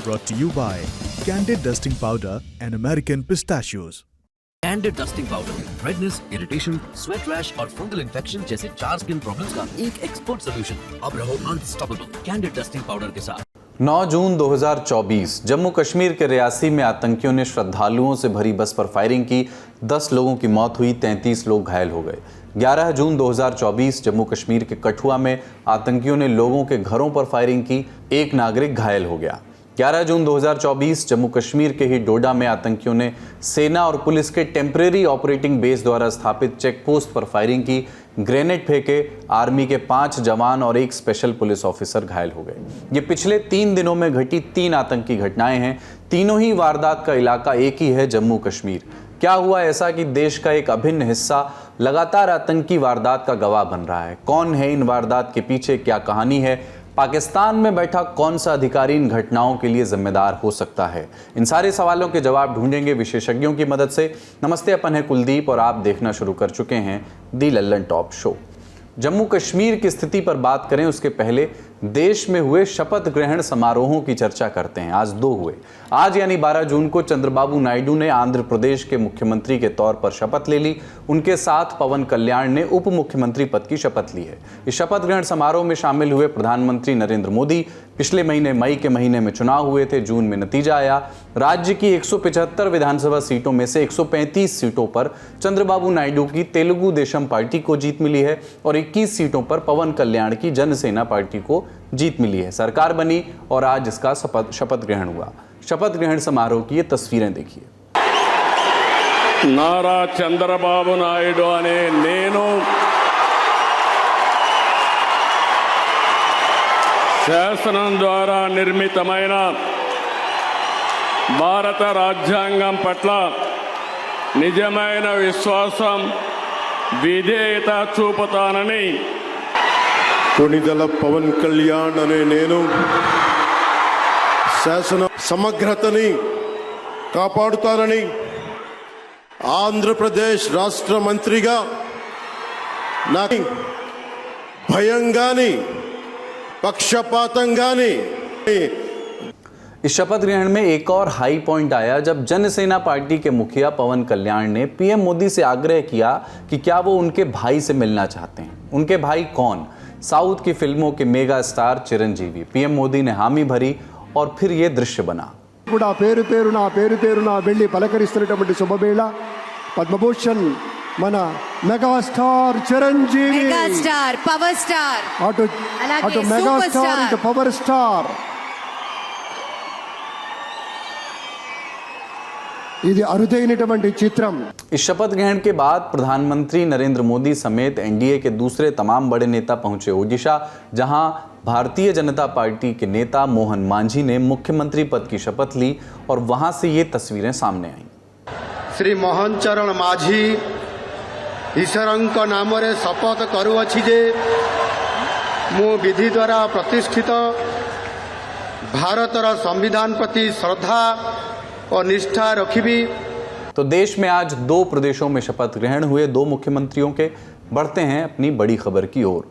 brought to you by Candid Dusting Powder and American Pistachios. Candid dusting powder redness, irritation, sweat rash और fungal infection जैसे 4 skin problems का एक expert solution. अब रहो unstoppable candid dusting powder के साथ। 9 जून 2024 जम्मू कश्मीर के रियासी में आतंकियों ने श्रद्धालुओं से भरी बस पर फायरिंग की। 10 लोगों की मौत हुई, 33 लोग घायल हो गए। 11 जून 2024 जम्मू कश्मीर के कठुआ में आतंकियों ने लोगों के घरों पर फायरिंग की, एक नागरिक घायल हो गया। 11 जून 2024 जम्मू कश्मीर के ही डोडा में आतंकियों ने सेना और पुलिस के टेम्परेरी ऑपरेटिंग बेस द्वारा स्थापित चेक पोस्ट पर फायरिंग की, ग्रेनेड फेंके। आर्मी के 5 जवान और 1 स्पेशल पुलिस ऑफिसर घायल हो गए। ये पिछले 3 दिनों में घटी 3 आतंकी घटनाएं हैं। तीनों ही वारदात का इलाका एक ही है, जम्मू कश्मीर। क्या हुआ ऐसा कि देश का एक अभिन्न हिस्सा लगातार आतंकी वारदात का गवाह बन रहा है? कौन है इन वारदात के पीछे, क्या कहानी है? पाकिस्तान में बैठा कौन सा अधिकारी इन घटनाओं के लिए जिम्मेदार हो सकता है? इन सारे सवालों के जवाब ढूंढेंगे विशेषज्ञों की मदद से। नमस्ते, अपन है कुलदीप और आप देखना शुरू कर चुके हैं दी लल्लन टॉप शो। जम्मू कश्मीर की स्थिति पर बात करें उसके पहले देश में हुए शपथ ग्रहण समारोहों की चर्चा करते हैं। आज 2 हुए। आज यानी 12 जून को चंद्रबाबू नायडू ने आंध्र प्रदेश के मुख्यमंत्री के तौर पर शपथ ले ली। उनके साथ पवन कल्याण ने उप मुख्यमंत्री पद की शपथ ली है। इस शपथ ग्रहण समारोह में शामिल हुए प्रधानमंत्री नरेंद्र मोदी। पिछले महीने मई के महीने में चुनाव हुए थे, जून में नतीजा आया। राज्य की 175 विधानसभा सीटों में से 135 सीटों पर चंद्रबाबू नायडू की तेलुगु देशम पार्टी को जीत मिली है और 21 सीटों पर पवन कल्याण की जनसेना पार्टी को जीत मिली है। सरकार बनी और आज इसका शपथ ग्रहण हुआ। शपथ ग्रहण समारोह की ये तस्वीरें देखिए। नारा चंद्रबाबु नायडू अने नेनु శాసనం ద్వారా నిర్మితమైన భారత రాజ్యాంగం పట్ల నిజమైన విశ్వాసం, విధేయత చూపుతానని కొణిదెల పవన్ కళ్యాణ్ అనే నేను శాసన సమగ్రతని కాపాడుతానని ఆంధ్రప్రదేశ్ రాష్ట్ర మంత్రిగా నాకు భయంగాని पक्षपातंगानी। इस शपथ ग्रहण में एक और हाई पॉइंट आया जब जनसेना पार्टी के मुखिया पवन कल्याण ने पीएम मोदी से आग्रह किया कि क्या वो उनके भाई से मिलना चाहते हैं। उनके भाई कौन? साउथ की फिल्मों के mega star Chiranjeevi. PM Modi ने हामी भरी और फिर ये दृश्य बना। పేరు పేరున వెళ్ళి పలకరిస్తున్నటువంటి శుభవేళ పద్మభూషణ్ మన megastar Chiranjeevi, megastar power star, అటు మెగాస్టార్ ఇటు పవర్ స్టార్। ఇది అరుదైనటువంటి చిత్రం। इस शपथ ग्रहण के बाद प्रधानमंत्री नरेंद्र मोदी समेत एनडीए के दूसरे तमाम बड़े नेता पहुंचे ओडिशा, जहां भारतीय जनता पार्टी के नेता मोहन मांझी ने मुख्यमंत्री पद की शपथ ली और वहां से ये तस्वीरें सामने आई। श्री मोहन चरण माझी ईश्वरଙ୍କ नामरे शपथ करुअछि जे मु विधि द्वारा प्रतिष्ठित भारतर संविधान प्रति श्रद्धा और निष्ठा रखिबी। तो देश में आज 2 प्रदेशों में शपथ ग्रहण हुए 2 मुख्यमंत्रियों के। बढ़ते हैं अपनी बड़ी खबर की ओर।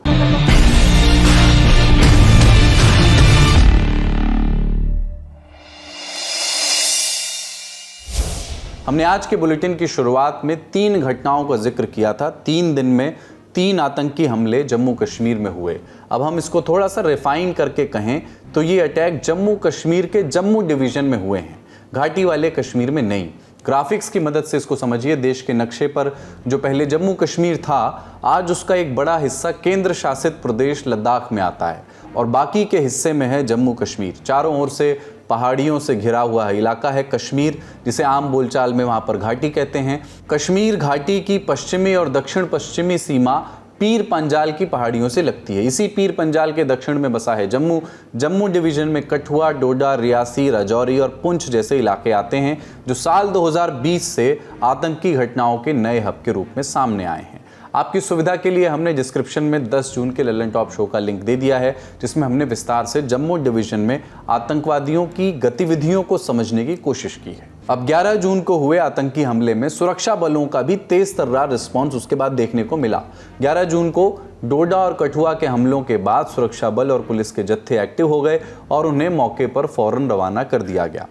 हमने आज के बुलेटिन की शुरुआत में 3 घटनाओं का जिक्र किया था। 3 दिन में 3 आतंकी हमले जम्मू कश्मीर में हुए। अब हम इसको थोड़ा सा रिफाइन करके कहें तो ये अटैक जम्मू कश्मीर के जम्मू डिवीजन में हुए हैं, घाटी वाले कश्मीर में नहीं। ग्राफिक्स की मदद से इसको समझिए। देश के नक्शे पर जो पहले जम्मू कश्मीर था, आज उसका एक बड़ा हिस्सा केंद्र शासित प्रदेश लद्दाख में आता है और बाकी के हिस्से में है जम्मू कश्मीर। चारों ओर से पहाड़ियों से घिरा हुआ इलाका है कश्मीर, जिसे आम बोलचाल में वहाँ पर घाटी कहते हैं। कश्मीर घाटी की पश्चिमी और दक्षिण पश्चिमी सीमा पीर पंजाल की पहाड़ियों से लगती है। इसी पीर पंजाल के दक्षिण में बसा है जम्मू। जम्मू डिवीजन में कठुआ, डोडा, रियासी, राजौरी और पुंछ जैसे इलाके आते हैं, जो साल 2020 से आतंकी घटनाओं के नए हब के रूप में सामने आए हैं। आपकी सुविधा के लिए हमने डिस्क्रिप्शन में 10 जून के लल्लन टॉप शो का लिंक दे दिया है, जिसमें हमने विस्तार से जम्मू डिवीजन में आतंकवादियों की गतिविधियों को समझने की कोशिश की है। अब 11 जून को हुए आतंकी हमले में सुरक्षा बलों का भी तेज तर्रार रिस्पॉन्स उसके बाद देखने को मिला। 11 जून को डोडा और कठुआ के हमलों के बाद सुरक्षा बल और पुलिस के जत्थे एक्टिव हो गए और उन्हें मौके पर फौरन रवाना कर दिया गया।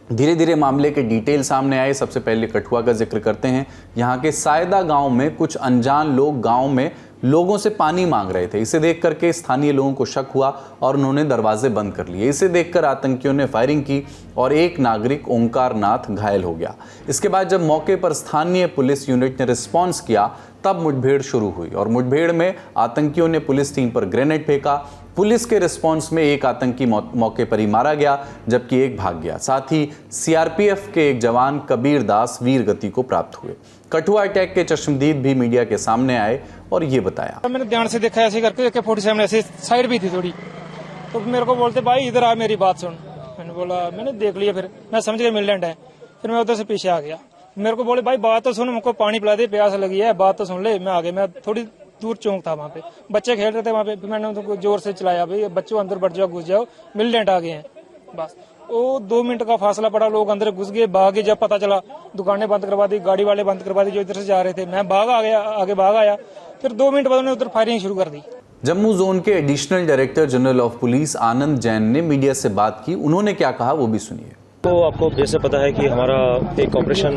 धीरे धीरे मामले के डिटेल सामने आए। सबसे पहले कठुआ का जिक्र करते हैं। यहाँ के सायदा गांव में कुछ अनजान लोग गांव में लोगों से पानी मांग रहे थे। इसे देख करके स्थानीय लोगों को शक हुआ और उन्होंने दरवाजे बंद कर लिए। इसे देखकर आतंकियों ने फायरिंग की और एक नागरिक ओंकार नाथ घायल हो गया। इसके बाद जब मौके पर स्थानीय पुलिस यूनिट ने रिस्पॉन्स किया तब मुठभेड़ शुरू हुई और मुठभेड़ में आतंकियों ने पुलिस टीम पर ग्रेनेड फेंका। पुलिस के रिस्पॉन्स में एक आतंकी मौके पर ही मारा गया जबकि एक भाग गया। साथ ही सीआरपीएफ के एक जवान कबीर दास वीर गति को प्राप्त हुए। कठुआ अटैक के चश्मदीद भी मीडिया के सामने आए और ये बताया। मैंने ध्यान से देखा ऐसे करके AK-47 ऐसे साइड भी थी थोड़ी, तो मेरे को बोलते भाई इधर आ मेरी बात सुन। मैंने बोला मैंने देख लिया, फिर मैं समझ गया मिलिटेंट है। फिर मैं उधर से पीछे आ गया। मेरे को बोले भाई बात तो सुन, हमको पानी पिला दे, प्यास लगी है, बात तो सुन ले। मैं आगे, मैं थोड़ी दूर चौक था वहाँ पे, बच्चे खेल रहे थे वहाँ पे। मैंने उनको जोर से चलाया भाई बच्चों अंदर बढ़ जाओ, घुस जाओ, मिलिटेंट आ गए हैं। बस वो 2 मिनट का फासला पड़ा, लोग अंदर घुस गए, भागे। जब पता चला दुकानें बंद करवा दी, गाड़ी वाले बंद करवा दी जो इधर से जा रहे थे। मैं भाग आ गया, आगे भाग आया। फिर 2 मिनट बाद उन्होंने उधर फायरिंग शुरू कर दी। जम्मू जोन के additional director general of police Anand Jain ने मीडिया से बात की। उन्होंने क्या कहा वो भी सुनिए। तो आपको जैसे पता है कि हमारा एक ऑपरेशन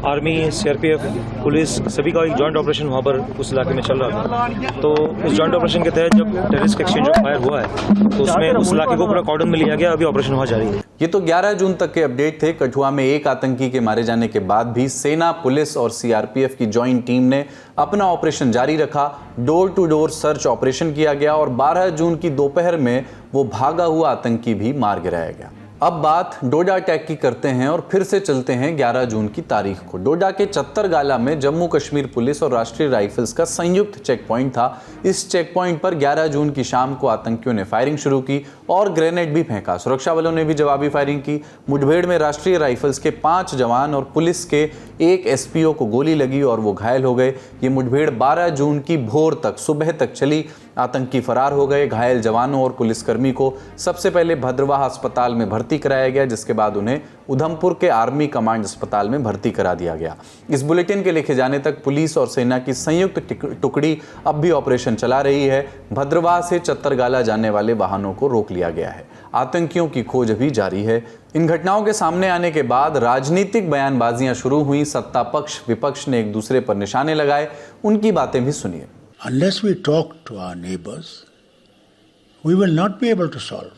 आर्मी, सीआरपीएफ, पुलिस सभी का एक जॉइंट ऑपरेशन वहाँ पर उस इलाके में चल रहा था। तो उस जॉइंट ऑपरेशन के तहत जब टेररिस्ट एक्सचेंज फायर हुआ है तो उसमें उस इलाके को पूरा कॉर्डन में लिया गया। अभी ऑपरेशन वहाँ जारी है। ये तो 11 जून तक के अपडेट थे। कठुआ में एक आतंकी के मारे जाने के बाद भी सेना, पुलिस और सीआरपीएफ की जॉइंट टीम ने अपना ऑपरेशन जारी रखा। Door to door search operation किया गया और 12 जून की दोपहर में वो भागा हुआ आतंकी भी मार गिराया गया। अब बात डोडा अटैक की करते हैं और फिर से चलते हैं 11 जून की तारीख को। डोडा के चत्तरगाला में जम्मू कश्मीर पुलिस और राष्ट्रीय राइफल्स का संयुक्त चेक पॉइंट था। इस चेक पॉइंट पर 11 जून की शाम को आतंकियों ने फायरिंग शुरू की और ग्रेनेड भी फेंका। सुरक्षा बलों ने भी जवाबी फायरिंग की। मुठभेड़ में राष्ट्रीय राइफल्स के 5 जवान और पुलिस के एक एसपीओ को गोली लगी और वो घायल हो गए। ये मुठभेड़ 12 जून की भोर तक, सुबह तक चली। आतंकी फरार हो गए। घायल जवानों और पुलिसकर्मी को सबसे पहले भद्रवाह अस्पताल में भर्ती कराया गया, जिसके बाद उन्हें उधमपुर के आर्मी कमांड अस्पताल में भर्ती करा दिया गया। इस बुलेटिन के लिखे जाने तक पुलिस और सेना की संयुक्त टुकड़ी अब भी ऑपरेशन चला रही है। भद्रवाह से चत्तरगाला जाने वाले वाहनों को रोक लिया गया है। आतंकियों की खोज अभी जारी है। इन घटनाओं के सामने आने के बाद राजनीतिक बयानबाजियां शुरू हुई। सत्ता पक्ष विपक्ष ने एक दूसरे पर निशाने लगाए। उनकी बातें भी सुनिए। Unless we talk to our neighbors, we will not be able to solve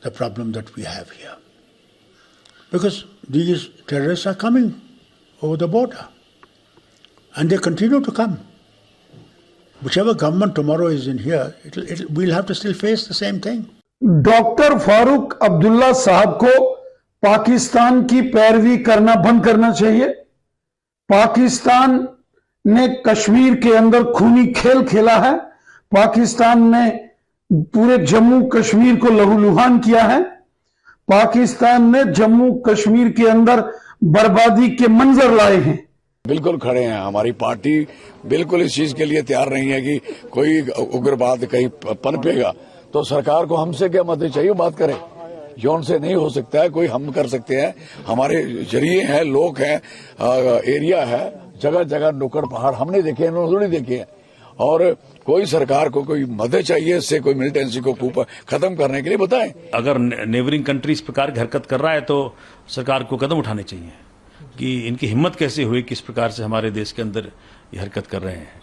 the problem that we have here. Because these terrorists are coming over the border and they continue to come. Whichever government tomorrow is in here, we'll have to still face the same thing. Doctor Farooq Abdullah साहब को पाकिस्तान की पैरवी करना बंद करना चाहिए। पाकिस्तान ने कश्मीर के अंदर खूनी खेल खेला है। पाकिस्तान ने पूरे जम्मू कश्मीर को लहूलुहान किया है। पाकिस्तान ने जम्मू कश्मीर के अंदर बर्बादी के मंजर लाए हैं। बिल्कुल खड़े हैं। हमारी पार्टी बिल्कुल इस चीज के लिए तैयार नहीं है कि कोई उग्रवाद कहीं पनपेगा तो सरकार को हमसे क्या मदद चाहिए, बात करें। यौन से नहीं हो सकता है, कोई हम कर सकते हैं। हमारे जरिए हैं, लोग हैं, एरिया है, जगह जगह नुक्कड़ पहाड़ हमने देखे हैं, उन्होंने थोड़ी देखे हैं। और कोई सरकार को कोई मदद चाहिए, इससे कोई मिलिटेंसी को खत्म करने के लिए बताएं। अगर नेबरिंग कंट्री इस प्रकार की हरकत कर रहा है तो सरकार को कदम उठाने चाहिए कि इनकी हिम्मत कैसे हुई, किस प्रकार से हमारे देश के अंदर ये हरकत कर रहे हैं।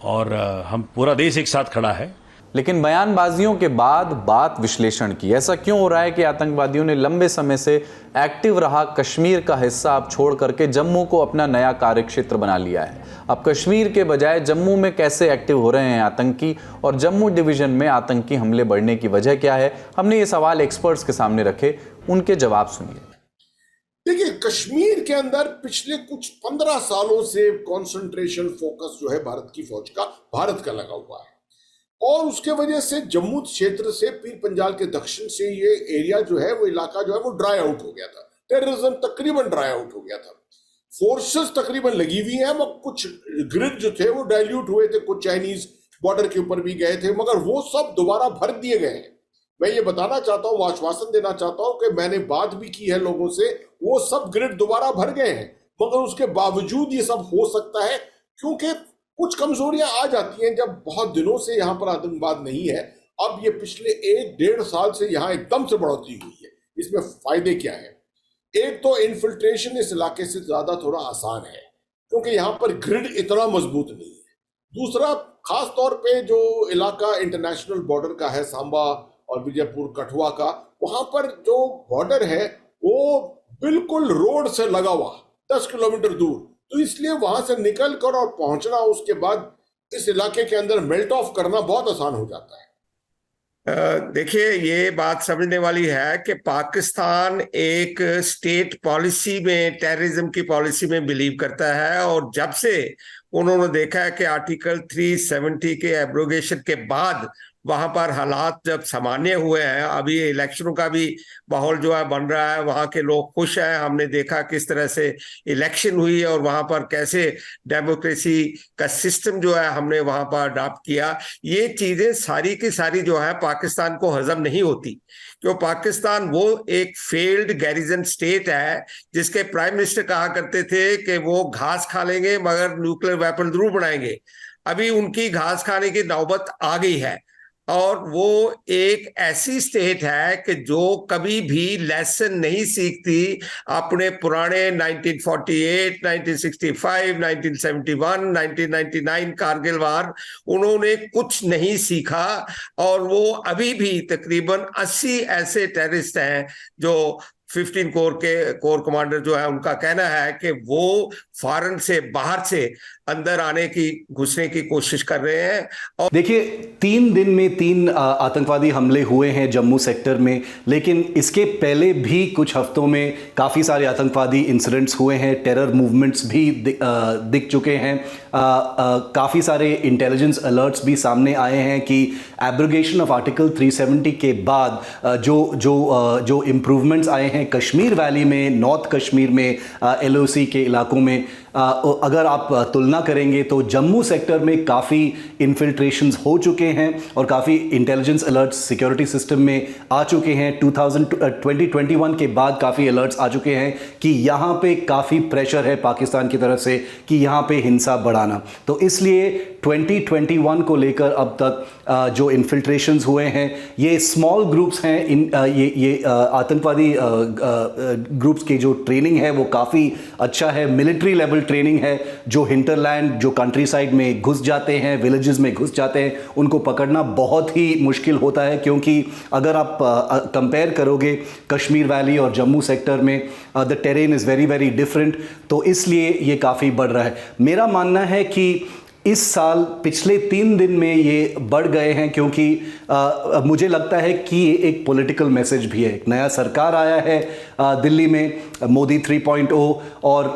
और हम पूरा देश एक साथ खड़ा है। लेकिन बयानबाजियों के बाद बात विश्लेषण की। ऐसा क्यों हो रहा है कि आतंकवादियों ने लंबे समय से एक्टिव रहा कश्मीर का हिस्सा अब छोड़ करके जम्मू को अपना नया कार्यक्षेत्र बना लिया है। अब कश्मीर के बजाय जम्मू में कैसे एक्टिव हो रहे हैं आतंकी और जम्मू डिवीजन में आतंकी हमले बढ़ने की वजह क्या है? हमने ये सवाल एक्सपर्ट्स के सामने रखे, उनके जवाब सुनिए। देखिए, कश्मीर के अंदर पिछले कुछ 15 सालों से कंसंट्रेशन फोकस जो है भारत की फौज का, भारत का लगा हुआ है और उसके वजह से जम्मू क्षेत्र से पीर पंजाल के दक्षिण से ये एरिया जो है, वो इलाका जो है वो ड्राई आउट हो गया था। टेररिज्म तकरीबन ड्राई आउट हो गया था। फोर्सेस तकरीबन लगी हुई हैं, मगर कुछ ग्रिड जो थे वो डाइल्यूट हुए थे, कुछ चाइनीज बॉर्डर के ऊपर भी गए थे, मगर वो सब दोबारा भर दिए गए हैं। मैं ये बताना चाहता हूँ, आश्वासन देना चाहता हूँ कि मैंने बात भी की है लोगों से, वो सब ग्रिड दोबारा भर गए हैं। मगर उसके बावजूद ये सब हो सकता है क्योंकि कुछ कमजोरियां आ जाती हैं जब बहुत दिनों से यहाँ पर आतंकवाद नहीं है। अब ये पिछले 1-1.5 साल से यहाँ एकदम से बढ़ोतरी हुई है। इसमें फायदे क्या है? एक तो इन्फिल्ट्रेशन इस इलाके से ज्यादा थोड़ा आसान है क्योंकि यहाँ पर ग्रिड इतना मजबूत नहीं है। दूसरा, खास तौर पे जो इलाका इंटरनेशनल बॉर्डर का है, सांबा और विजयपुर कठुआ का, वहां पर जो बॉर्डर है वो बिल्कुल रोड से लगा हुआ 10 किलोमीटर दूर, तो इसलिए वहां से निकल कर और पहुंचना, उसके बाद इस इलाके के अंदर मेल्ट ऑफ करना बहुत आसान हो जाता है। देखिए, ये बात समझने वाली है कि पाकिस्तान एक स्टेट पॉलिसी में, टेररिज्म की पॉलिसी में बिलीव करता है, और जब से उन्होंने देखा है कि आर्टिकल 370 के एब्रोगेशन के बाद वहां पर हालात जब सामान्य हुए हैं, अभी इलेक्शनों का भी माहौल जो है बन रहा है, वहां के लोग खुश हैं। हमने देखा किस तरह से इलेक्शन हुई और वहां पर कैसे डेमोक्रेसी का सिस्टम जो है हमने वहां पर अडॉप्ट किया। ये चीजें सारी की सारी जो है पाकिस्तान को हजम नहीं होती, क्यों पाकिस्तान वो एक फेल्ड गैरिजन स्टेट है जिसके प्राइम मिनिस्टर कहा करते थे कि वो घास खा लेंगे मगर न्यूक्लियर वेपन जरूर बनाएंगे। अभी उनकी घास खाने की नौबत आ गई है, और वो एक ऐसी स्टेट है कि जो कभी भी लेसन नहीं सीखती अपने पुराने 1948, 1965, 1971, 1999 कारगिल वार, उन्होंने कुछ नहीं सीखा। और वो अभी भी तकरीबन 80 ऐसे टेररिस्ट हैं जो 15 कोर कमांडर जो है उनका कहना है कि वो फॉरेन से, बाहर से अंदर आने की, घुसने की कोशिश कर रहे हैं। और देखिए, 3 दिन में 3 आतंकवादी हमले हुए हैं जम्मू सेक्टर में, लेकिन इसके पहले भी कुछ हफ्तों में काफ़ी सारे आतंकवादी इंसिडेंट्स हुए हैं, टेरर मूवमेंट्स भी दिख चुके हैं। काफ़ी सारे इंटेलिजेंस अलर्ट्स भी सामने आए हैं कि एब्रोगेशन ऑफ आर्टिकल 370 के बाद जो इम्प्रूवमेंट्स आए हैं कश्मीर वैली में, नॉर्थ कश्मीर में, LOC के इलाकों में, अगर आप तुलना करेंगे तो जम्मू सेक्टर में काफ़ी इन्फिल्ट्रेशंस हो चुके हैं और काफ़ी इंटेलिजेंस अलर्ट्स सिक्योरिटी सिस्टम में आ चुके हैं। 2021 के बाद काफ़ी अलर्ट्स आ चुके हैं कि यहाँ पे काफ़ी प्रेशर है पाकिस्तान की तरफ से कि यहाँ पे हिंसा बढ़ाना। तो इसलिए 2021 को लेकर अब तक जो इन्फिल्ट्रेशंस हुए हैं, ये स्मॉल ग्रुप्स हैं, ये आतंकवादी ग्रुप्स की जो ट्रेनिंग है वो काफ़ी अच्छा है, मिलिट्री लेवल ट्रेनिंग है। जो हिंटरलैंड, जो कंट्री साइड में घुस जाते हैं, विलेजेस में घुस जाते हैं, उनको पकड़ना बहुत ही मुश्किल होता है, क्योंकि अगर आप कंपेयर करोगे कश्मीर वैली और जम्मू सेक्टर में, the terrain is very very different. तो इसलिए ये काफ़ी बढ़ रहा है। मेरा मानना है कि इस साल पिछले 3 दिन में ये बढ़ गए हैं, क्योंकि मुझे लगता है कि ये एक पॉलिटिकल मैसेज भी है। एक नया सरकार आया है दिल्ली में, मोदी 3.0, और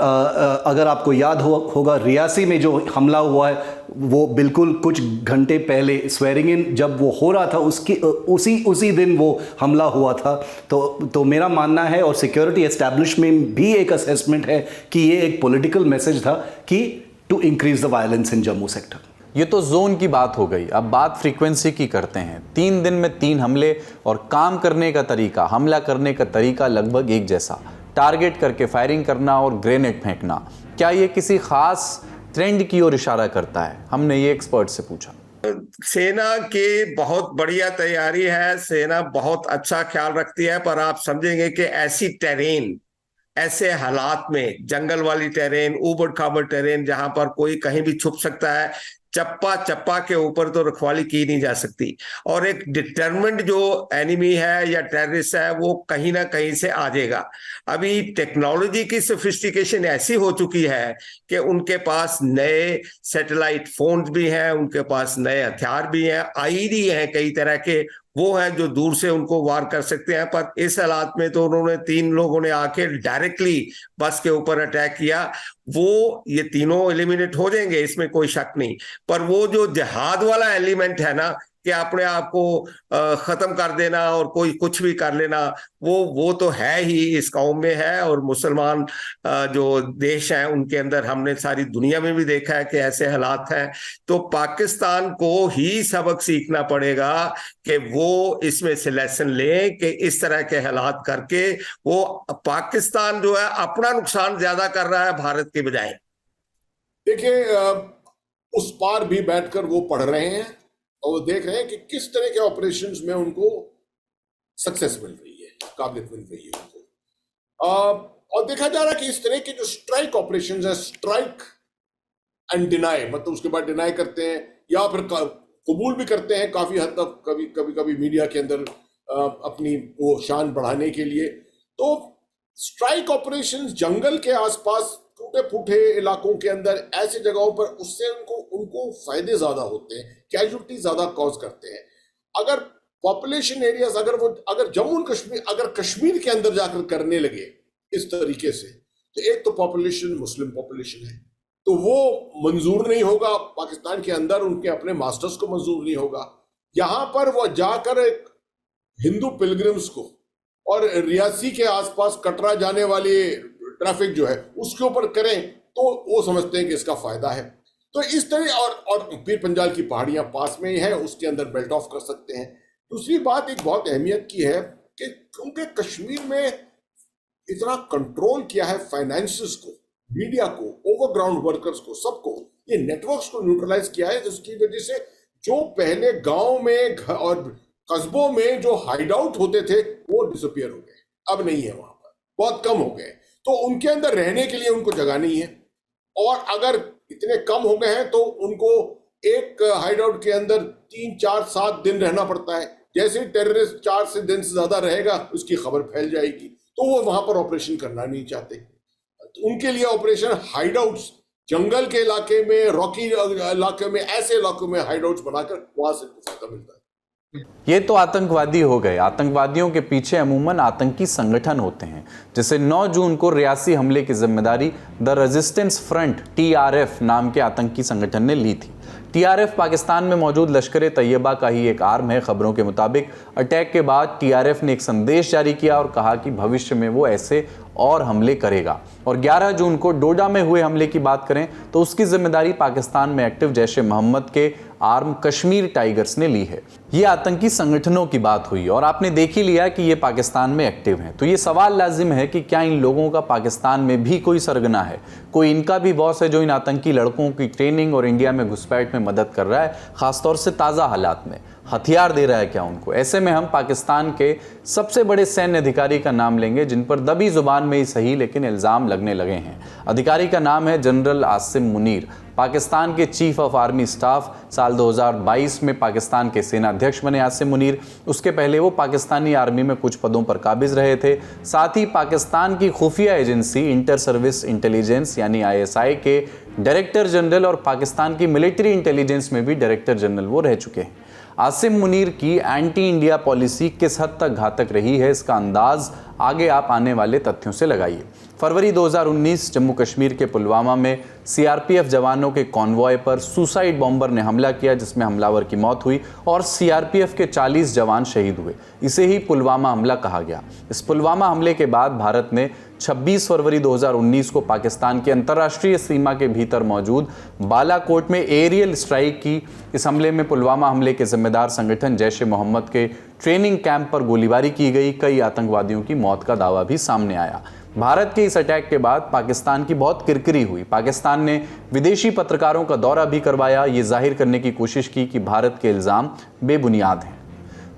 अगर आपको याद होगा रियासी में जो हमला हुआ है वो बिल्कुल कुछ घंटे पहले स्वेरिंग इन जब वो हो रहा था उसी दिन वो हमला हुआ था। तो मेरा मानना है, और सिक्योरिटी एस्टैब्लिशमेंट भी एक असेसमेंट है कि ये एक पॉलिटिकल मैसेज था कि to increase the violence in Jammu sector. ये तो जोन की बात हो गई, अब बात फ्रीक्वेंसी की करते हैं। 3 दिन में 3 हमले, और काम करने का तरीका, हमला करने का तरीका लगभग एक जैसा, टारगेट करके फायरिंग करना और ग्रेनेड फेंकना। क्या ये किसी खास ट्रेंड की ओर इशारा करता है? हमने ये एक्सपर्ट से पूछा। सेना की बहुत बढ़िया तैयारी है, सेना बहुत अच्छा ख्याल रखती है, पर आप समझेंगे कि ऐसी टेरेन, ऐसे हालात में, जंगल वाली टेरेन, ऊबड़ खाबड़ टेरेन, जहां पर कोई कहीं भी छुप सकता है, चप्पा चप्पा के ऊपर तो रखवाली की नहीं जा सकती। और एक डिटरमेंट जो एनिमी है या टेररिस्ट है वो कहीं ना कहीं से आ जाएगा। अभी टेक्नोलॉजी की सोफिस्टिकेशन ऐसी हो चुकी है कि उनके पास नए सैटेलाइट फोन्स भी हैं, उनके पास नए हथियार भी हैं, आईडी हैं कई तरह के, वो हैं जो दूर से उनको वार कर सकते हैं। पर इस हालात में तो उन्होंने 3 लोगों ने आके डायरेक्टली बस के ऊपर अटैक किया, वो ये तीनों एलिमिनेट हो जाएंगे, इसमें कोई शक नहीं। पर वो जो जिहाद वाला एलिमेंट है ना, कि अपने आप को खत्म कर देना और कोई कुछ भी कर लेना, वो तो है ही, इस कौम में है। और मुसलमान जो देश हैं उनके अंदर हमने सारी दुनिया में भी देखा है कि ऐसे हालात हैं। तो पाकिस्तान को ही सबक सीखना पड़ेगा कि वो इसमें से लेसन लें कि इस तरह के हालात करके वो पाकिस्तान जो है अपना नुकसान ज्यादा कर रहा है भारत के बजाय। देखिए, उस पार भी बैठकर वो पढ़ रहे हैं और वो देख रहे हैं कि किस तरह के ऑपरेशंस में उनको सक्सेस मिल रही है, काबिलियत मिल रही है उनको। और देखा जा रहा है कि इस तरह के जो स्ट्राइक ऑपरेशंस है, स्ट्राइक एंड डिनाई, मतलब उसके बाद डिनाई करते हैं या फिर कबूल भी करते हैं काफी हद तक, कभी मीडिया के अंदर अपनी वो शान बढ़ाने के लिए। तो स्ट्राइक ऑपरेशंस जंगल के आसपास टूटे फूटे इलाकों के अंदर ऐसी जगहों पर, उससे उनको फायदे ज्यादा होते हैं, कैजुअल्टी ज्यादा कॉज करते हैं। अगर पॉपुलेशन एरियाज अगर जम्मू एंड कश्मीर अगर कश्मीर के अंदर जाकर करने लगे इस तरीके से, तो एक तो पॉपुलेशन मुस्लिम पॉपुलेशन है, तो वो मंजूर नहीं होगा पाकिस्तान के अंदर, उनके अपने मास्टर्स को मंजूर नहीं होगा। यहां पर वो जाकर एक हिंदू पिलग्रिम्स को और रियासी के आसपास कटरा जाने वाली ट्रैफिक जो है उसके ऊपर करें, तो वो समझते हैं कि इसका फायदा है। तो इस तरह और पीर पंजाल की पहाड़ियां पास में ही है, उसके अंदर बेल्ट ऑफ कर सकते हैं। दूसरी बात एक बहुत अहमियत की है कि क्योंकि कश्मीर में इतना कंट्रोल किया है फाइनेंसेस को, मीडिया को, ओवरग्राउंड वर्कर्स को, सबको, ये नेटवर्क्स को न्यूट्रलाइज किया है, जिसकी वजह से जो पहले गांव में और कस्बों में जो हाइड आउट होते थे वो डिसअपियर हो गए, अब नहीं है, वहां पर बहुत कम हो गए। तो उनके अंदर रहने के लिए उनको जगह नहीं है, और अगर इतने कम हो गए हैं तो उनको एक हाइड आउट के अंदर 3, 4, 7 दिन रहना पड़ता है। जैसे टेररिस्ट 4 दिन से ज्यादा रहेगा उसकी खबर फैल जाएगी, तो वो वहां पर ऑपरेशन करना नहीं चाहते। तो उनके लिए ऑपरेशन हाइड आउट्स, जंगल के इलाके में, रॉकी इलाके में, ऐसे इलाकों में हाइड आउट्स बनाकर वहां से फायदा मिलता है। ये तो आतंकवादी हो गए। आतंकवादियों के पीछे अमूमन आतंकी संगठन होते हैं। जैसे 9 जून को रियासी हमले की जिम्मेदारी द रेजिस्टेंस फ्रंट TRF नाम के आतंकी संगठन ने ली थी। TRF पाकिस्तान में मौजूद लश्कर तैयबा का ही एक आर्म है। खबरों के मुताबिक अटैक के बाद TRF ने एक संदेश जारी किया और कहा कि भविष्य में वो ऐसे और हमले करेगा। और 11 जून को डोडा में हुए हमले की बात करें तो उसकी जिम्मेदारी पाकिस्तान में एक्टिव जैश-ए मोहम्मद के आर्म कश्मीर टाइगर्स ने ली है। ये आतंकी संगठनों की बात हुई और आपने देख ही लिया कि ये पाकिस्तान में एक्टिव हैं। तो ये सवाल लाजिम है कि क्या इन लोगों का पाकिस्तान में भी कोई सरगना है, कोई इनका भी बॉस है जो इन आतंकी लड़कों की ट्रेनिंग और इंडिया में घुसपैठ में मदद कर रहा है, खासतौर से ताज़ा हालात में हथियार दे रहा है क्या उनको। ऐसे में हम पाकिस्तान के सबसे बड़े सैन्य अधिकारी का नाम लेंगे जिन पर दबी जुबान में ही सही लेकिन इल्ज़ाम लगने लगे हैं। अधिकारी का नाम है जनरल आसिम मुनीर। पाकिस्तान के चीफ ऑफ आर्मी स्टाफ, साल 2022 में पाकिस्तान के सेना अध्यक्ष बने आसिम मुनीर। उसके पहले वो पाकिस्तानी आर्मी में कुछ पदों पर काबिज रहे थे। साथ ही पाकिस्तान की खुफिया एजेंसी इंटर सर्विस इंटेलिजेंस यानी ISI के डायरेक्टर जनरल और पाकिस्तान की मिलिट्री इंटेलिजेंस में भी डायरेक्टर जनरल वो रह चुके हैं। आसिम मुनीर की एंटी इंडिया पॉलिसी किस हद तक घातक रही है, इसका अंदाज आगे आप आने वाले तथ्यों से लगाइए। फरवरी 2019 जम्मू कश्मीर के पुलवामा में CRPF जवानों के कॉन्वॉय पर सुसाइड बॉम्बर ने हमला किया जिसमें हमलावर की मौत हुई और CRPF के 40 जवान शहीद हुए। इसे ही पुलवामा हमला कहा गया। इस पुलवामा हमले के बाद भारत ने 26 फरवरी 2019 को पाकिस्तान की अंतर्राष्ट्रीय सीमा के भीतर मौजूद बालाकोट में एरियल स्ट्राइक की। इस हमले में पुलवामा हमले के जिम्मेदार संगठन जैश-ए-मोहम्मद के ट्रेनिंग कैंप पर गोलीबारी की गई। कई आतंकवादियों की मौत का दावा भी सामने आया। भारत के इस अटैक के बाद पाकिस्तान की बहुत किरकिरी हुई। पाकिस्तान ने विदेशी पत्रकारों का दौरा भी करवाया, ये जाहिर करने की कोशिश की कि भारत के इल्ज़ाम बेबुनियाद हैं।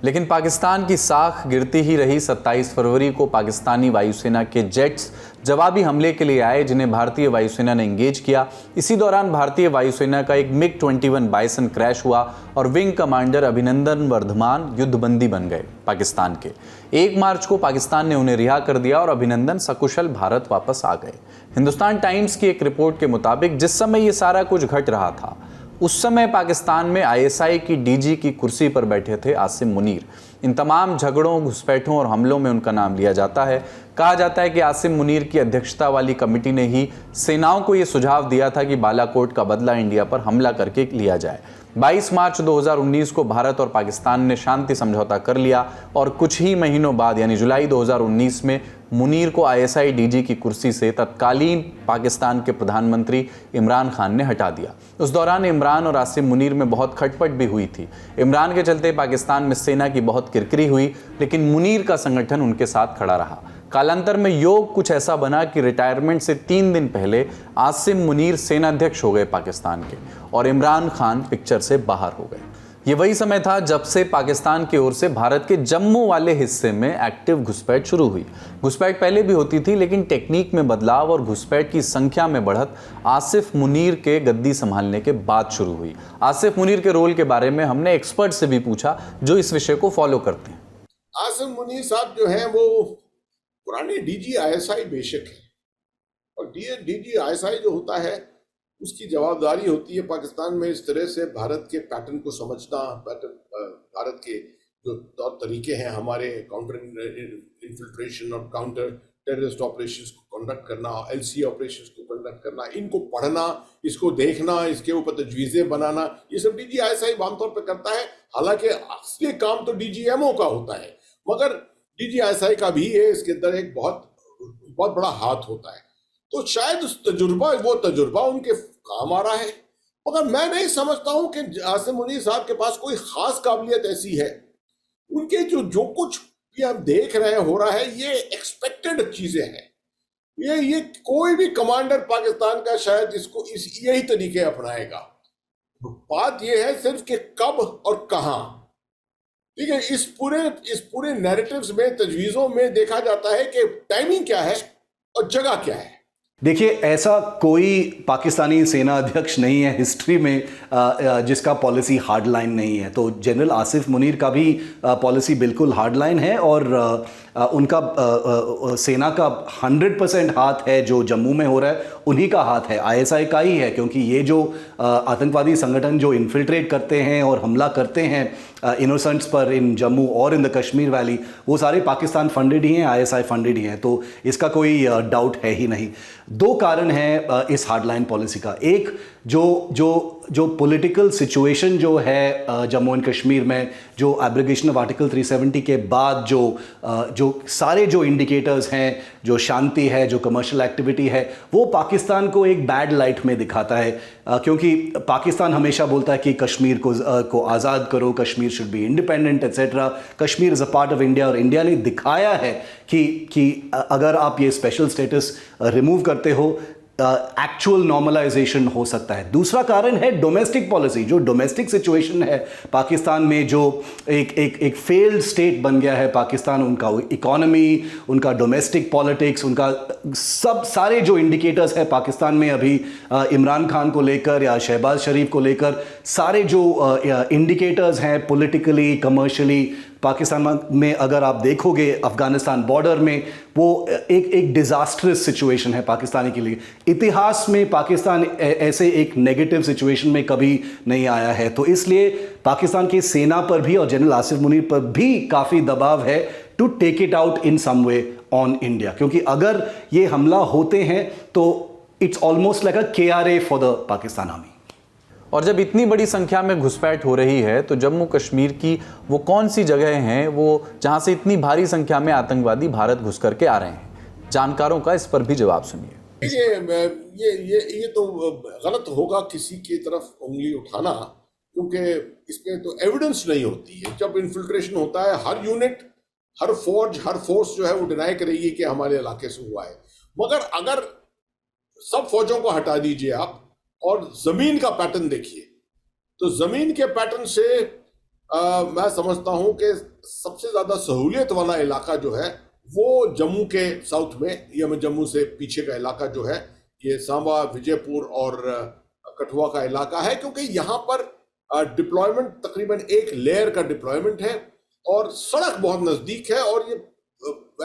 लेकिन पाकिस्तान की साख गिरती ही रही। 27 फरवरी को पाकिस्तानी वायुसेना के जेट्स जवाबी हमले के लिए आए जिन्हें भारतीय वायुसेना ने एंगेज किया। इसी दौरान भारतीय वायुसेना का एक MiG-21 बाइसन क्रैश हुआ और विंग कमांडर अभिनंदन वर्धमान युद्धबंदी बन गए पाकिस्तान के। 1 मार्च को पाकिस्तान ने उन्हें रिहा कर दिया और अभिनंदन सकुशल भारत वापस आ गए। हिंदुस्तान टाइम्स की एक रिपोर्ट के मुताबिक जिस समय ये सारा कुछ घट रहा था उस समय पाकिस्तान में ISI की DG की कुर्सी पर बैठे थे आसिम मुनीर। इन तमाम झगड़ों, घुसपैठों और हमलों में उनका नाम लिया जाता है। कहा जाता है कि आसिम मुनीर की अध्यक्षता वाली कमेटी ने ही सेनाओं को यह सुझाव दिया था कि बालाकोट का बदला इंडिया पर हमला करके लिया जाए। 22 मार्च 2019 को भारत और पाकिस्तान ने शांति समझौता कर लिया और कुछ ही महीनों बाद यानी जुलाई 2019 में मुनीर को ISI DG की कुर्सी से तत्कालीन पाकिस्तान के प्रधानमंत्री इमरान खान ने हटा दिया। उस दौरान इमरान और आसिम मुनीर में बहुत खटपट भी हुई थी। इमरान के चलते पाकिस्तान में सेना की बहुत किरकिरी हुई, लेकिन मुनीर का संगठन उनके साथ खड़ा रहा। कालांतर में योग कुछ ऐसा बना कि रिटायरमेंट से 3 दिन पहले आसिम मुनीर सेनाध्यक्ष हो गए पाकिस्तान के और इमरान खान पिक्चर से बाहर हो गए। ये वही समय था जब से पाकिस्तान की ओर से भारत के जम्मू वाले हिस्से में एक्टिव घुसपैठ शुरू हुई। घुसपैठ पहले भी होती थी, लेकिन टेक्निक में बदलाव और घुसपैठ की संख्या में बढ़त आसिफ मुनीर के गद्दी संभालने के बाद शुरू हुई। आसिफ मुनीर के रोल के बारे में हमने एक्सपर्ट से भी पूछा जो इस विषय को फॉलो करते हैं। आसिफ मुनीर साहब जो हैं वो पुराने DGISI बेशक है, और DGISI जो होता है उसकी जवाबदारी होती है पाकिस्तान में इस तरह से भारत के पैटर्न को समझना, भारत के जो तौर तरीके हैं हमारे काउंटर इन्फिल्ट्रेशन और काउंटर टेररिस्ट ऑपरेशंस को कंडक्ट करना, LCA ऑपरेशंस को कंडक्ट करना, इनको पढ़ना, इसको देखना, इसके ऊपर तजवीज़ें बनाना, ये सब DGISI आमतौर पर करता है। हालांकि असली काम तो DGMO का होता है, मगर DGISI का भी है इसके अंदर एक बहुत बड़ा हाथ होता है। तो शायद उस वो तजुर्बा उनके काम आ रहा है, मगर मैं नहीं समझता हूं कि आसिम मुनीर साहब के पास कोई खास काबिलियत ऐसी है। उनके जो कुछ भी हम देख रहे हैं हो रहा है, ये एक्सपेक्टेड चीजें हैं। ये कोई भी कमांडर पाकिस्तान का शायद इसको यही तरीके अपनाएगा। बात ये है सिर्फ कि कब और कहां, ठीक है। इस पूरे नैरेटिव्स में, तजवीजों में देखा जाता है कि टाइमिंग क्या है और जगह क्या है। देखिए, ऐसा कोई पाकिस्तानी सेना अध्यक्ष नहीं है हिस्ट्री में जिसका पॉलिसी हार्ड लाइन नहीं है। तो जनरल आसिफ मुनीर का भी पॉलिसी बिल्कुल हार्ड लाइन है और उनका सेना का 100% हाथ है जो जम्मू में हो रहा है, उन्हीं का हाथ है, ISI का ही है, क्योंकि ये जो आतंकवादी संगठन जो इन्फिल्ट्रेट करते हैं और हमला करते हैं इनोसेंट्स पर इन जम्मू और इन द कश्मीर वैली, वो सारे पाकिस्तान फंडेड ही हैं, ISI फंडेड ही हैं। तो इसका कोई डाउट है ही नहीं। 2 कारण हैं इस हार्डलाइन पॉलिसी का। एक, जो पॉलिटिकल सिचुएशन जो है जम्मू एंड कश्मीर में, जो एब्रिगेशन ऑफ आर्टिकल 370 के बाद जो सारे जो इंडिकेटर्स हैं, जो शांति है, जो कमर्शियल एक्टिविटी है, वो पाकिस्तान को एक बैड लाइट में दिखाता है, क्योंकि पाकिस्तान हमेशा बोलता है कि कश्मीर को आज़ाद करो, Kashmir should be independent etcetera, Kashmir is a part of India. और इंडिया ने दिखाया है कि अगर आप ये स्पेशल स्टेटस रिमूव करते हो, एक्चुअल नॉर्मलाइजेशन हो सकता है। दूसरा कारण है डोमेस्टिक पॉलिसी, जो डोमेस्टिक सिचुएशन है पाकिस्तान में, जो एक फेल्ड स्टेट बन गया है पाकिस्तान। उनका इकोनॉमी, उनका डोमेस्टिक पॉलिटिक्स, उनका सारे जो इंडिकेटर्स है पाकिस्तान में अभी इमरान खान को लेकर या शहबाज शरीफ को लेकर, सारे जो इंडिकेटर्स हैं पॉलिटिकली, कमर्शियली, पाकिस्तान में अगर आप देखोगे अफगानिस्तान बॉर्डर में, वो एक डिजास्टरस सिचुएशन है पाकिस्तानी के लिए। इतिहास में पाकिस्तान ऐसे एक नेगेटिव सिचुएशन में कभी नहीं आया है। तो इसलिए पाकिस्तान की सेना पर भी और जनरल आसिफ मुनीर पर भी काफ़ी दबाव है to take it out in some way on India, क्योंकि अगर ये हमला होते हैं तो it's almost like a KRA for the Pakistan army. और जब इतनी बड़ी संख्या में घुसपैठ हो रही है तो जम्मू कश्मीर की वो कौन सी जगह हैं वो जहां से इतनी भारी संख्या में आतंकवादी भारत घुस करके आ रहे हैं? जानकारों का इस पर भी जवाब सुनिए। ये तो गलत होगा किसी की तरफ उंगली उठाना, क्योंकि इसमें तो एविडेंस नहीं होती है। जब इन्फिल्ट्रेशन होता है, हर यूनिट, हर फोर्स जो है वो डिनाई करेगी कि हमारे इलाके से हुआ है। मगर अगर सब फौजों को हटा दीजिए आप और जमीन का पैटर्न देखिए, तो जमीन के पैटर्न से मैं समझता हूं कि सबसे ज्यादा सहूलियत वाला इलाका जो है वो जम्मू के साउथ में, या जम्मू से पीछे का इलाका जो है, ये सांबा, विजयपुर और कठुआ का इलाका है, क्योंकि यहाँ पर डिप्लॉयमेंट तकरीबन एक लेयर का डिप्लॉयमेंट है और सड़क बहुत नजदीक है, और ये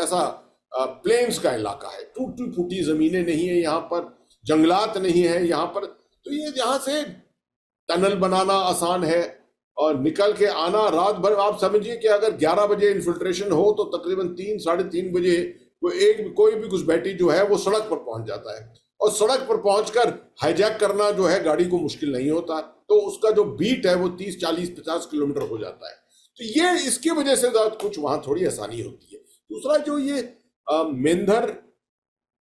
ऐसा प्लेन्स का इलाका है, टूटी फूटी जमीनें नहीं है यहाँ पर, जंगलात नहीं है यहाँ पर। तो ये यहाँ से टनल बनाना आसान है और निकल के आना रात भर। आप समझिए कि अगर 11 बजे इन्फिल्ट्रेशन हो तो तकरीबन 3, साढ़े 3 बजे कोई भी घुसपैठी जो है वो सड़क पर पहुंच जाता है, और सड़क पर पहुंचकर हाईजैक करना जो है गाड़ी को मुश्किल नहीं होता। तो उसका जो बीट है वो 30, 40, 50 किलोमीटर हो जाता है। तो ये इसकी वजह से कुछ वहां थोड़ी आसानी होती है। दूसरा जो ये मेंधर,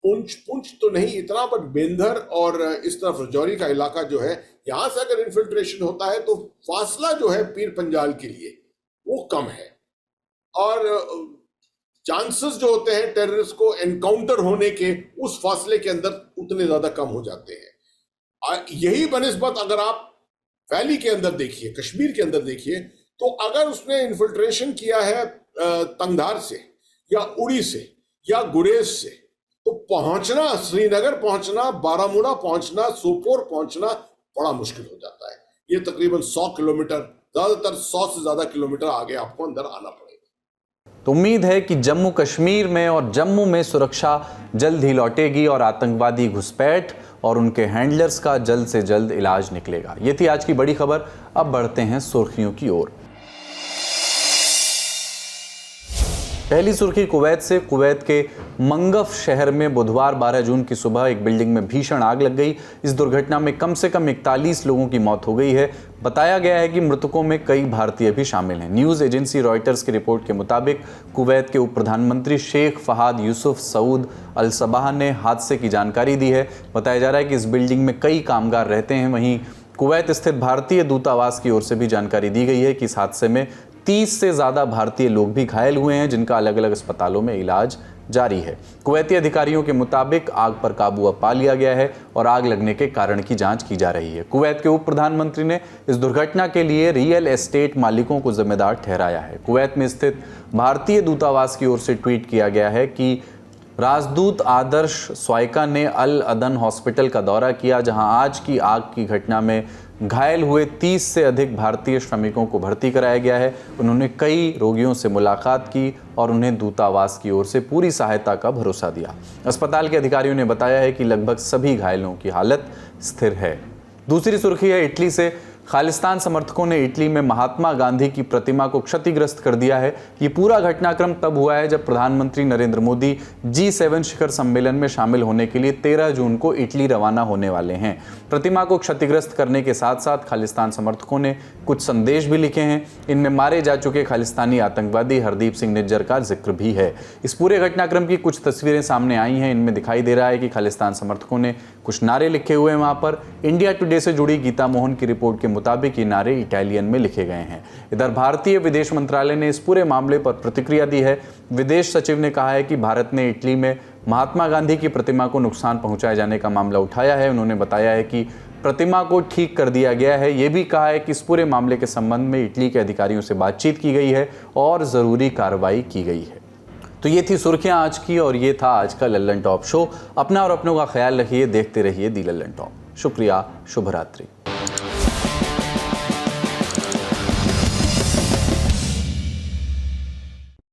पुंछ तो नहीं इतना, बट मेंधर और इस तरफ रजौरी का इलाका जो है, यहां से अगर इन्फिल्ट्रेशन होता है तो फासला जो है पीर पंजाल के लिए वो कम है। और चांसेस जो होते हैं टेररिस्ट को एनकाउंटर होने के उस फासले के अंदर उतने ज्यादा कम हो जाते हैं। यही बनिस्बत अगर आप वैली के अंदर देखिए, कश्मीर के अंदर देखिए, तो अगर उसने इन्फिल्ट्रेशन किया है तंगधार से या उड़ी से या गुरेज से, तो पहुंचना, श्रीनगर पहुंचना, बारामूला पहुंचना, सोपोर पहुंचना बड़ा मुश्किल हो जाता है। ये तकरीबन 100 किलोमीटर, ज्यादातर 100 से ज्यादा किलोमीटर आगे आपको अंदर आना पड़ेगा। तो उम्मीद है कि जम्मू कश्मीर में और जम्मू में सुरक्षा जल्द ही लौटेगी और आतंकवादी घुसपैठ और उनके हैंडलर्स का जल्द से जल्द इलाज निकलेगा। ये थी आज की बड़ी खबर। अब बढ़ते हैं सुर्खियों की ओर। पहली सुर्खी कुवैत से। कुवैत के मंगफ शहर में बुधवार 12 जून की सुबह एक बिल्डिंग में भीषण आग लग गई। इस दुर्घटना में कम से कम 41 लोगों की मौत हो गई है। बताया गया है कि मृतकों में कई भारतीय भी शामिल हैं। न्यूज़ एजेंसी रॉयटर्स की रिपोर्ट के मुताबिक कुवैत के उप प्रधानमंत्री शेख फहाद यूसुफ सऊद अल सबाह ने हादसे की जानकारी दी है। बताया जा रहा है कि इस बिल्डिंग में कई कामगार रहते हैं। वहीं कुवैत स्थित भारतीय दूतावास की ओर से भी जानकारी दी गई है कि इस हादसे में 30 से ज़्यादा भारतीय लोग भी घायल हुए हैं, जिनका अलग अलग अस्पतालों में इलाज जारी है। कुवैती अधिकारियों के मुताबिक आग पर काबू अब पा लिया गया है और आग लगने के कारण की जांच की जा रही है। कुवैत के उप प्रधानमंत्री ने इस दुर्घटना के लिए रियल एस्टेट मालिकों को जिम्मेदार ठहराया है। कुवैत में स्थित भारतीय दूतावास की ओर से ट्वीट किया गया है कि राजदूत आदर्श स्वाइका ने अल अदन हॉस्पिटल का दौरा किया, जहां आज की आग की घटना में घायल हुए 30 से अधिक भारतीय श्रमिकों को भर्ती कराया गया है। उन्होंने कई रोगियों से मुलाकात की और उन्हें दूतावास की ओर से पूरी सहायता का भरोसा दिया। अस्पताल के अधिकारियों ने बताया है कि लगभग सभी घायलों की हालत स्थिर है। दूसरी सुर्खी है इटली से। खालिस्तान समर्थकों ने इटली में महात्मा गांधी की प्रतिमा को क्षतिग्रस्त कर दिया है। ये पूरा घटनाक्रम तब हुआ है जब प्रधानमंत्री नरेंद्र मोदी G7 शिखर सम्मेलन में शामिल होने के लिए 13 जून को इटली रवाना होने वाले हैं। प्रतिमा को क्षतिग्रस्त करने के साथ साथ खालिस्तान समर्थकों ने कुछ संदेश भी लिखे हैं। इनमें मारे जा चुके खालिस्तानी आतंकवादी हरदीप सिंह निज्जर का जिक्र भी है। इस पूरे घटनाक्रम की कुछ तस्वीरें सामने आई हैं। इनमें दिखाई दे रहा है कि खालिस्तान समर्थकों ने कुछ नारे लिखे हुए हैं वहां पर। इंडिया टुडे से जुड़ी गीता मोहन की रिपोर्ट के मुताबिक ये नारे इटालियन में लिखे गए हैं। इधर भारतीय विदेश मंत्रालय ने इस पूरे मामले पर प्रतिक्रिया दी है। विदेश सचिव ने कहा है कि भारत ने इटली में महात्मा गांधी की प्रतिमा को नुकसान पहुंचाए जाने का मामला उठाया है। उन्होंने बताया है कि प्रतिमा को ठीक कर दिया गया है। ये भी कहा है कि इस पूरे मामले के संबंध में इटली के अधिकारियों से बातचीत की गई है और जरूरी कार्रवाई की गई है। तो ये थी सुर्खियां आज की और ये था आज का लल्लन टॉप शो। अपना और अपनों का ख्याल रखिए, देखते रहिए दी लल्लन टॉप। शुक्रिया, शुभ रात्रि।